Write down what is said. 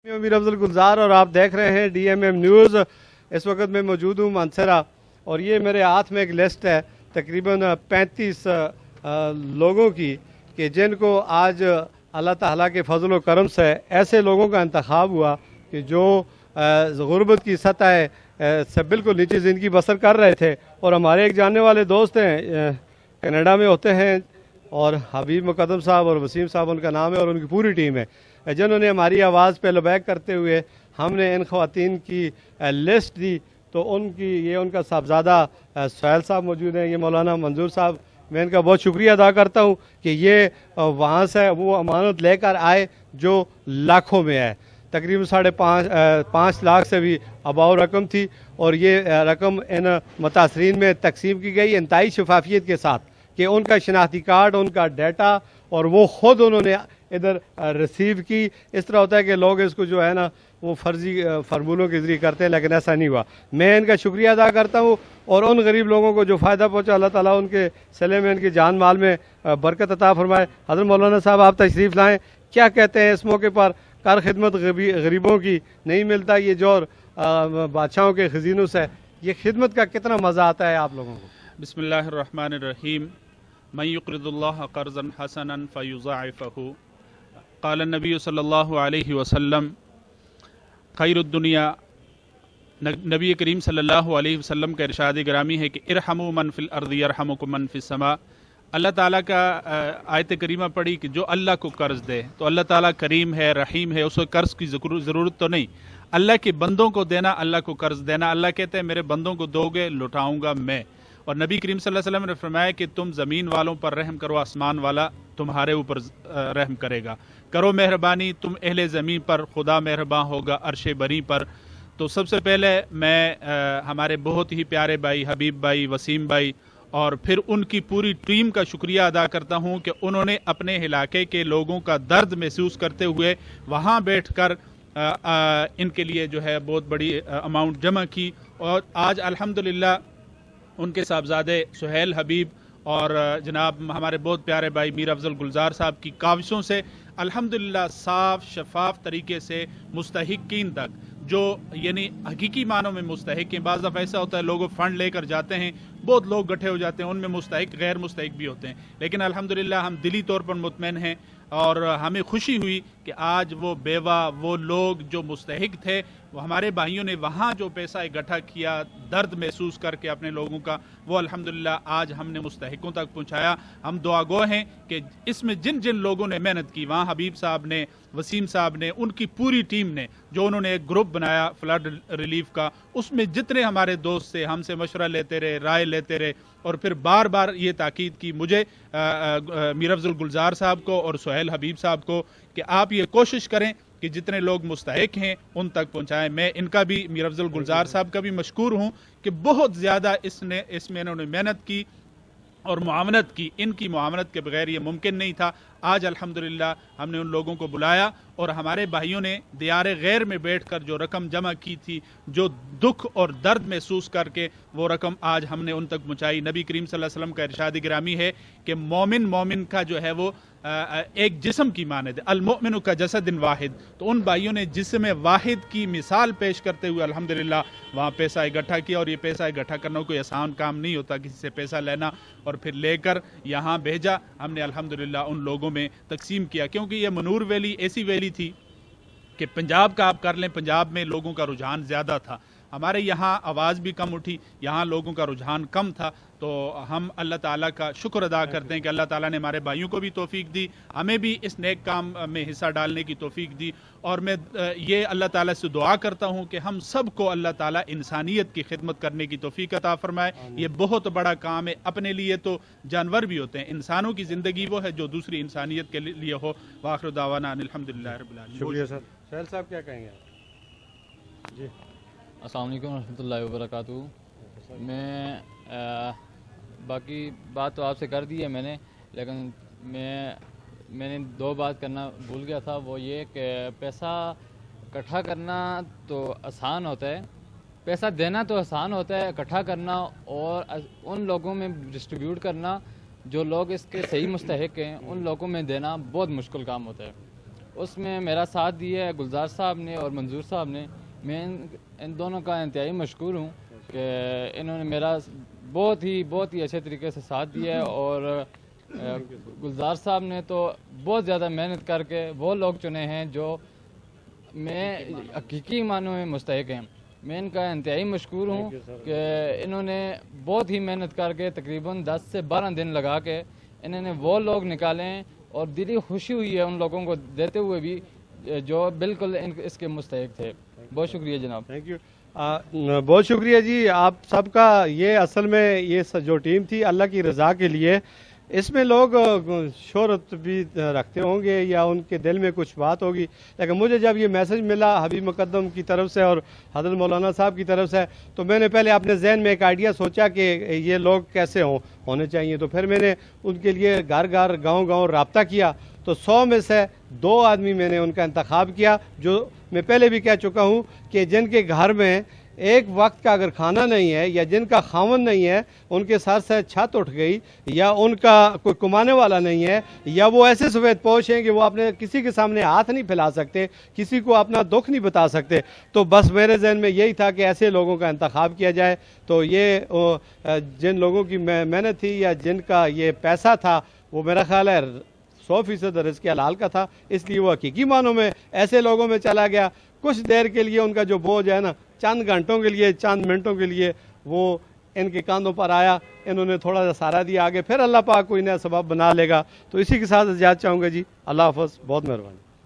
मैं मीर अफजल गुलजार और आप देख रहे हैं DMM न्यूज़। इस वक्त मैं मौजूद हूँ मानसरा और ये मेरे हाथ में एक लिस्ट है तकरीबन 35 लोगों की कि जिनको आज अल्लाह ताला के फजल व करम से ऐसे लोगों का इंतखाब हुआ कि जो गुर्बत की सतह से बिल्कुल नीचे ज़िंदगी बसर कर रहे थे। और हमारे एक जानने वाले दोस्त हैं कनाडा में होते हैं और हबीब मुकदम साहब और वसीम साहब उनका नाम है और उनकी पूरी टीम है जिन्होंने हमारी आवाज़ पे लबैक करते हुए हमने इन ख़वातीन की लिस्ट दी। तो उनका साहबजादा सुहैल साहब मौजूद हैं, ये मौलाना मंजूर साहब, मैं इनका बहुत शुक्रिया अदा करता हूँ कि ये वहाँ से वो अमानत लेकर आए जो लाखों में है, तकरीबन 5.5 लाख से भी अबाव रकम थी और ये रकम इन मुतासरीन में तकसीम की गई इंतहाई शफाफियत के साथ कि उनका शनाख्ती कार्ड, उनका डाटा और वो ख़ुद उन्होंने इधर रिसीव की। इस तरह होता है कि लोग इसको जो है ना वो फर्जी फार्मूलों के ज़रिए करते हैं, लेकिन ऐसा नहीं हुआ। मैं इनका शुक्रिया अदा करता हूँ और उन गरीब लोगों को जो फ़ायदा पहुँचा अल्लाह ताला उनके सिले में, उनकी जान माल में बरकत अता फरमाए। हज़रत मौलाना साहब आप तशरीफ़ लाएँ, क्या कहते हैं इस मौके पर? कार खिदमत गरीबों की नहीं मिलता ये जो बादशाहों के खजीनों से, ये खिदमत का कितना मज़ा आता है आप लोगों को? बिस्मिल्लाहिर्रहमानिर्रहीम। मन युक़रिदुल्लाह क़र्ज़न हसनन फ़युज़ाइफ़हु। क़ाल नबी सल्लल्लाहु अलैहि वसल्लम खैरुद्दुनिया। नबी करीम सल्लल्लाहु अलैहि वसल्लम का इरशाद गिरामी है कि इरहमु मन फ़िल अर्ज़ि यरहमुकुम मन फ़िस समा। अल्लाह ताला का आयत करीमा पढ़ी कि जो अल्लाह को कर्ज़ दे तो अल्लाह ताला करीम है, रहीम है, उसको कर्ज़ की ज़रूरत तो नहीं। अल्लाह के बंदों को देना, अल्लाह को कर्ज़ देना। अल्लाह कहते हैं मेरे बंदों को दोगे लुटाऊंगा मैं। और नबी करीम सल्लल्लाहु अलैहि वसल्लम ने फरमाया कि तुम ज़मीन वालों पर रहम करो, आसमान वाला तुम्हारे ऊपर रहम करेगा। करो मेहरबानी तुम अहले ज़मीन पर, खुदा मेहरबान होगा अर्श बरी पर। तो सबसे पहले मैं हमारे बहुत ही प्यारे भाई हबीब भाई, वसीम भाई और फिर उनकी पूरी टीम का शुक्रिया अदा करता हूँ कि उन्होंने अपने इलाके के लोगों का दर्द महसूस करते हुए वहाँ बैठकर इनके लिए जो है बहुत बड़ी अमाउंट जमा की। और आज अल्हम्दुलिल्लाह उनके साहबजादे सुहैल हबीब और जनाब हमारे बहुत प्यारे भाई मीर अफजल गुलजार साहब की काविशों से अल्हम्दुलिल्लाह साफ शफाफ तरीके से मुस्तहिकीन तक, जो यानी हकीकी मानों में मुस्तहिक हैं। बाज़ दफ़ा ऐसा होता है लोग फंड लेकर जाते हैं, बहुत लोग गठे हो जाते हैं, उनमें मुस्तहिक गैर मुस्तहिक भी होते हैं, लेकिन अल्हम्दुलिल्लाह हम दिली तौर पर मुतमईन हैं और हमें खुशी हुई कि आज वो बेवा, वो लोग जो मुस्तहिक थे, वो हमारे भाइयों ने वहाँ जो पैसा इकट्ठा किया दर्द महसूस करके अपने लोगों का, वो अल्हम्दुलिल्लाह आज हमने मुस्तहिकों तक पहुँचाया। हम दुआगो हैं कि इसमें जिन जिन लोगों ने मेहनत की, वहाँ हबीब साहब ने, वसीम साहब ने, उनकी पूरी टीम ने, जो उन्होंने एक ग्रुप बनाया फ्लड रिलीफ का, उसमें जितने हमारे दोस्त थे हमसे मशवरा लेते रहे, राय लेते रहे और फिर बार बार ये ताकीद की मुझे मीर अफजल गुलजार साहब को और सुहैल हबीब साहब को कि आप ये कोशिश करें कि जितने लोग मुस्तहिक हैं उन तक पहुंचाएं। मैं इनका भी, मीर अफजल गुलजार साहब का भी मशकूर हूं कि बहुत ज़्यादा इसमें इन्होंने मेहनत की और मुआवनत की। इनकी मुआवनत के बगैर ये मुमकिन नहीं था। आज अल्हम्दुलिल्लाह हमने उन लोगों को बुलाया और हमारे भाइयों ने दियारे गैर में बैठकर जो रकम जमा की थी, जो दुख और दर्द महसूस करके वो रकम आज हमने उन तक पहुँचाई। नबी करीम सल्लल्लाहु अलैहि वसल्लम का इरशाद गिरामी है कि मोमिन का जो है वो एक जिस्म की मानद है, अल मोमिनु का जसदिन वाहिद। तो उन भाइयों ने जिस्म वाहिद की मिसाल पेश करते हुए अल्हम्दुलिल्लाह वहाँ पैसा इकट्ठा किया। और ये पैसा इकट्ठा करना कोई आसान काम नहीं होता, किसी से पैसा लेना और फिर लेकर यहाँ भेजा। हमने अल्हम्दुलिल्लाह उन लोगों में तकसीम किया, क्योंकि ये मनूर वैली ऐसी वैली थी कि पंजाब का आप कर लें, पंजाब में लोगों का रुझान ज़्यादा था, हमारे यहाँ आवाज़ भी कम उठी, यहाँ लोगों का रुझान कम था। तो हम अल्लाह ताला का शुक्र अदा करते हैं कि अल्लाह ताला ने हमारे भाइयों को भी तौफीक दी, हमें भी इस नेक काम में हिस्सा डालने की तौफीक दी। और मैं ये अल्लाह ताला से दुआ करता हूँ कि हम सब को अल्लाह ताला इंसानियत की खिदमत करने की तौफीक अता फरमाए। ये बहुत बड़ा काम है, अपने लिए तो जानवर भी होते हैं, इंसानों की ज़िंदगी वो है जो दूसरी इंसानियत के लिए हो। वाखिर दावाना अल्हम्दुलिल्लाह रब्बिल आलमीन। शुक्रिया सर। सुहैल साहब क्या कहेंगे जी? अस्सलाम वालेकुम रहमतुल्लाहि व बरकातुहू। मैं बाकी बात तो आपसे कर दी है मैंने, लेकिन मैंने दो बात करना भूल गया था। वो ये कि पैसा इकट्ठा करना तो आसान होता है, पैसा देना तो आसान होता है, इकट्ठा करना और उन लोगों में डिस्ट्रीब्यूट करना जो लोग इसके सही मुस्तहिक हैं, उन लोगों में देना बहुत मुश्किल काम होता है। اس میں میرا ساتھ دیا ہے گلزار صاحب نے اور منظور صاحب نے. میں ان دونوں کا انتہائی مشکور ہوں کہ انہوں نے میرا بہت ہی اچھے طریقے سے ساتھ دیا ہے. اور گلزار صاحب نے تو بہت زیادہ محنت کر کے وہ لوگ چنے ہیں جو میں حقیقی معنوں میں مستحق ہیں. میں ان کا انتہائی مشکور ہوں کہ انہوں نے بہت ہی محنت کر کے تقریباً 10 سے 12 دن لگا کے انہوں نے وہ لوگ نکالے ہیں. اور دلی خوشی ہوئی ہے ان لوگوں کو دیتے ہوئے بھی جو بالکل اس کے مستحق تھے. بہت شکریہ جناب. Thank you. بہت شکریہ جی آپ سب کا. یہ اصل میں یہ جو ٹیم تھی اللہ کی رضا کے لیے. اس میں لوگ شہرت بھی رکھتے ہوں گے یا ان کے دل میں کچھ بات ہوگی, لیکن مجھے جب یہ میسج ملا حبیب مقدم کی طرف سے اور حضرت مولانا صاحب کی طرف سے تو میں نے پہلے اپنے ذہن میں ایک آئیڈیا سوچا کہ یہ لوگ کیسے ہونے چاہیے. تو پھر میں نے ان کے لیے گھر گھر گاؤں رابطہ کیا. تو 100 میں سے 2 آدمی میں نے ان کا انتخاب کیا جو میں پہلے بھی کہہ چکا ہوں کہ جن کے گھر میں ایک وقت کا اگر کھانا نہیں ہے یا جن کا خاون نہیں ہے, ان کے سر سے چھت اٹھ گئی, یا ان کا کوئی کمانے والا نہیں ہے, یا وہ ایسے سفید پوش ہیں کہ وہ اپنے کسی کے سامنے ہاتھ نہیں پھیلا سکتے, کسی کو اپنا دکھ نہیں بتا سکتے, تو بس میرے ذہن میں یہی تھا کہ ایسے لوگوں کا انتخاب کیا جائے. تو یہ جن لوگوں کی محنت تھی یا جن کا یہ پیسہ تھا وہ میرا خیال ہے 100% رزق حلال کا تھا, اس لیے وہ حقیقی معنوں میں ایسے لوگوں میں چلا گیا. کچھ دیر کے لیے ان کا جو بوجھ ہے نا, چند گھنٹوں کے لیے چند منٹوں کے لیے وہ ان کے کاندھوں پر آیا, انہوں نے تھوڑا سا سہارا دیا, آگے پھر اللہ پاک کوئی نیا سبب بنا لے گا. تو اسی کے ساتھ اجازت چاہوں گا جی. اللہ حافظ. بہت مہربانی.